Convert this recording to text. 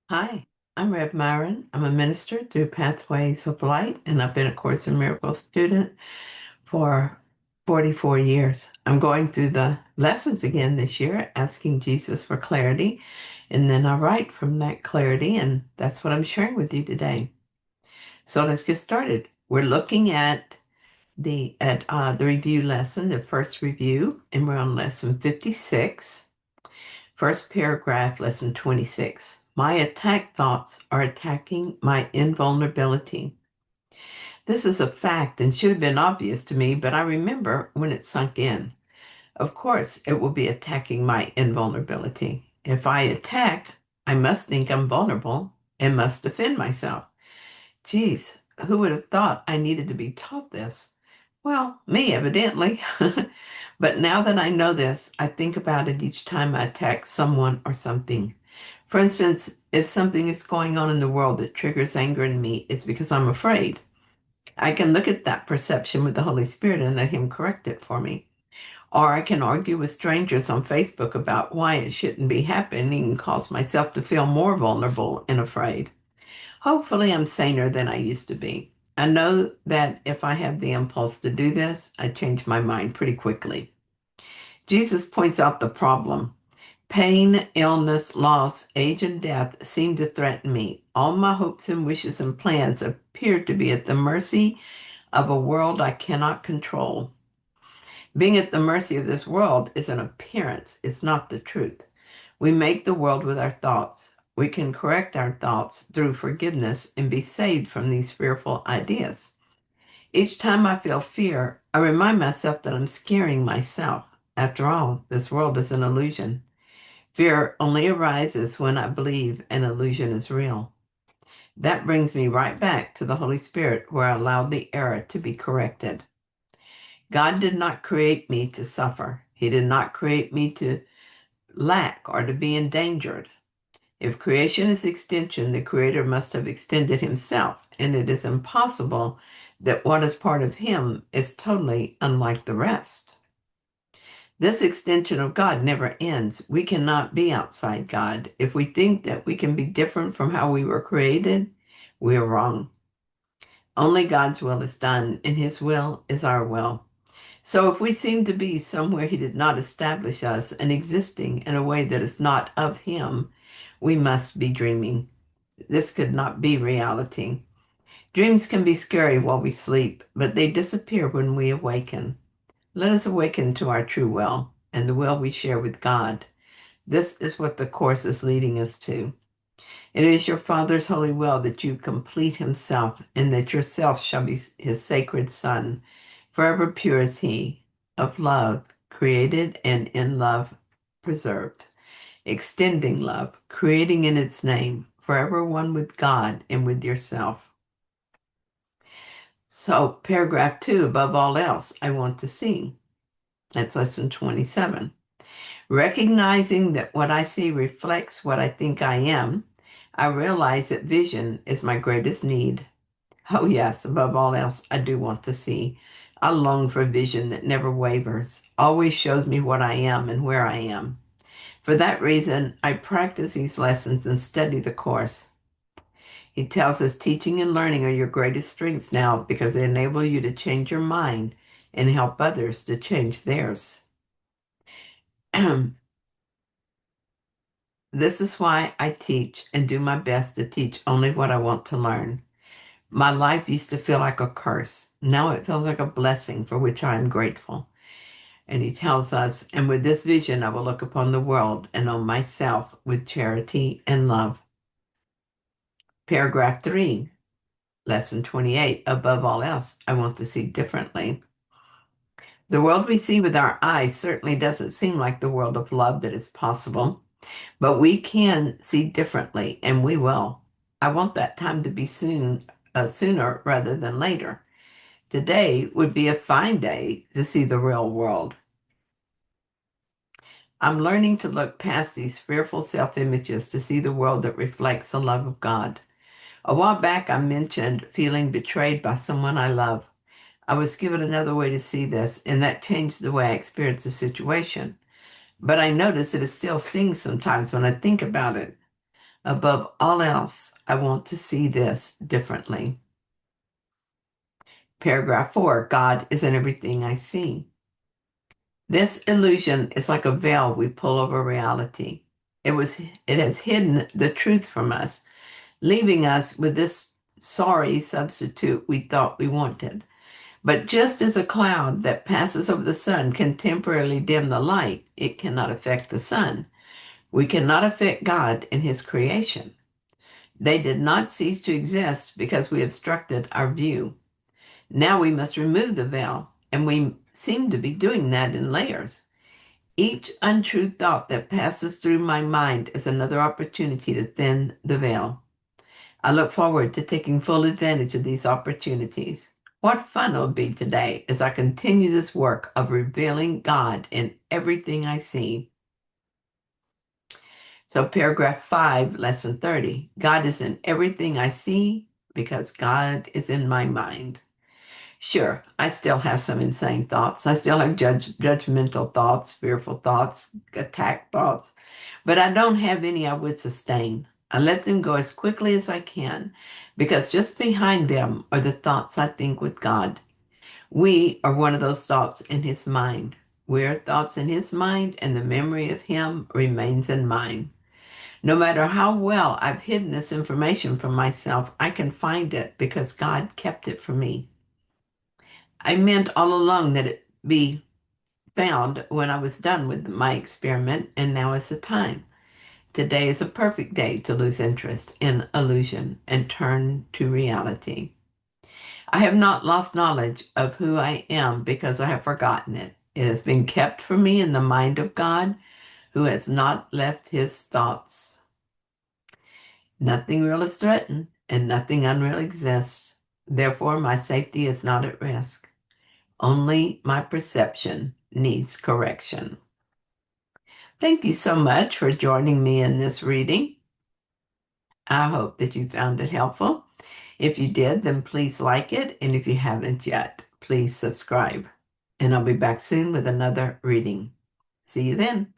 Hi, I'm Rev Myron. I'm a minister through Pathways of Light, and I've been a Course in Miracles student for 44 years. I'm going through the lessons again this year, asking Jesus for clarity, and then I write from that clarity, and that's what I'm sharing with you today. So let's get started. We're looking at the review lesson, the first review, and we're on lesson 56. First paragraph, lesson 26. My attack thoughts are attacking my invulnerability. This is a fact and should have been obvious to me, but I remember when it sunk in. Of course, it will be attacking my invulnerability. If I attack, I must think I'm vulnerable and must defend myself. Geez, who would have thought I needed to be taught this? Well, me, evidently. But now that I know this, I think about it each time I attack someone or something. For instance, if something is going on in the world that triggers anger in me, it's because I'm afraid. I can look at that perception with the Holy Spirit and let Him correct it for me. Or I can argue with strangers on Facebook about why it shouldn't be happening and cause myself to feel more vulnerable and afraid. Hopefully, I'm saner than I used to be. I know that if I have the impulse to do this, I change my mind pretty quickly. Jesus points out the problem. Pain, illness, loss, age, and death seem to threaten me. All my hopes and wishes and plans appear to be at the mercy of a world I cannot control. Being at the mercy of this world is an appearance, it's not the truth. We make the world with our thoughts. We can correct our thoughts through forgiveness and be saved from these fearful ideas. Each time I feel fear, I remind myself that I'm scaring myself. After all, this world is an illusion. Fear only arises when I believe an illusion is real. That brings me right back to the Holy Spirit, where I allowed the error to be corrected. God did not create me to suffer. He did not create me to lack or to be endangered. If creation is extension, the Creator must have extended Himself, and it is impossible that what is part of Him is totally unlike the rest. This extension of God never ends. We cannot be outside God. If we think that we can be different from how we were created, we are wrong. Only God's will is done, and His will is our will. So if we seem to be somewhere He did not establish us and existing in a way that is not of Him, we must be dreaming. This could not be reality. Dreams can be scary while we sleep, but they disappear when we awaken. Let us awaken to our true will and the will we share with God. This is what the Course is leading us to. It is your Father's holy will that you complete Himself and that yourself shall be His sacred Son, forever pure as He, of love, created and in love preserved, extending love, creating in its name, forever one with God and with yourself. So, paragraph 2, above all else, I want to see. That's lesson 27. Recognizing that what I see reflects what I think I am, I realize that vision is my greatest need. Oh, yes, above all else, I do want to see. I long for vision that never wavers, always shows me what I am and where I am. For that reason, I practice these lessons and study the Course. He tells us teaching and learning are your greatest strengths now because they enable you to change your mind and help others to change theirs. This is why I teach and do my best to teach only what I want to learn. My life used to feel like a curse. Now it feels like a blessing for which I am grateful. And he tells us, and with this vision, I will look upon the world and on myself with charity and love. Paragraph 3, lesson 28. Above all else, I want to see differently. The world we see with our eyes certainly doesn't seem like the world of love that is possible. But we can see differently, and we will. I want that time to be sooner rather than later. Today would be a fine day to see the real world. I'm learning to look past these fearful self-images to see the world that reflects the love of God. A while back, I mentioned feeling betrayed by someone I love. I was given another way to see this, and that changed the way I experienced the situation. But I notice that it still stings sometimes when I think about it. Above all else, I want to see this differently. Paragraph 4, God is in everything I see. This illusion is like a veil we pull over reality. It has hidden the truth from us, leaving us with this sorry substitute we thought we wanted. But just as a cloud that passes over the sun can temporarily dim the light, it cannot affect the sun. We cannot affect God and his creation. They did not cease to exist because we obstructed our view. Now we must remove the veil, and we seem to be doing that in layers. Each untrue thought that passes through my mind is another opportunity to thin the veil. I look forward to taking full advantage of these opportunities. What fun it'll be today as I continue this work of revealing God in everything I see. So, paragraph 5, lesson 30. God is in everything I see because God is in my mind. Sure, I still have some insane thoughts. I still have judgmental thoughts, fearful thoughts, attack thoughts, but I don't have any I would sustain. I let them go as quickly as I can because just behind them are the thoughts I think with God. We are one of those thoughts in His mind. We're thoughts in His mind, and the memory of Him remains in mine. No matter how well I've hidden this information from myself, I can find it because God kept it for me. I meant all along that it be found when I was done with my experiment, and now is the time. Today is a perfect day to lose interest in illusion and turn to reality. I have not lost knowledge of who I am because I have forgotten it. It has been kept for me in the mind of God, who has not left his thoughts. Nothing real is threatened, and nothing unreal exists. Therefore, my safety is not at risk. Only my perception needs correction. Thank you so much for joining me in this reading. I hope that you found it helpful. If you did, then please like it. And if you haven't yet, please subscribe. And I'll be back soon with another reading. See you then.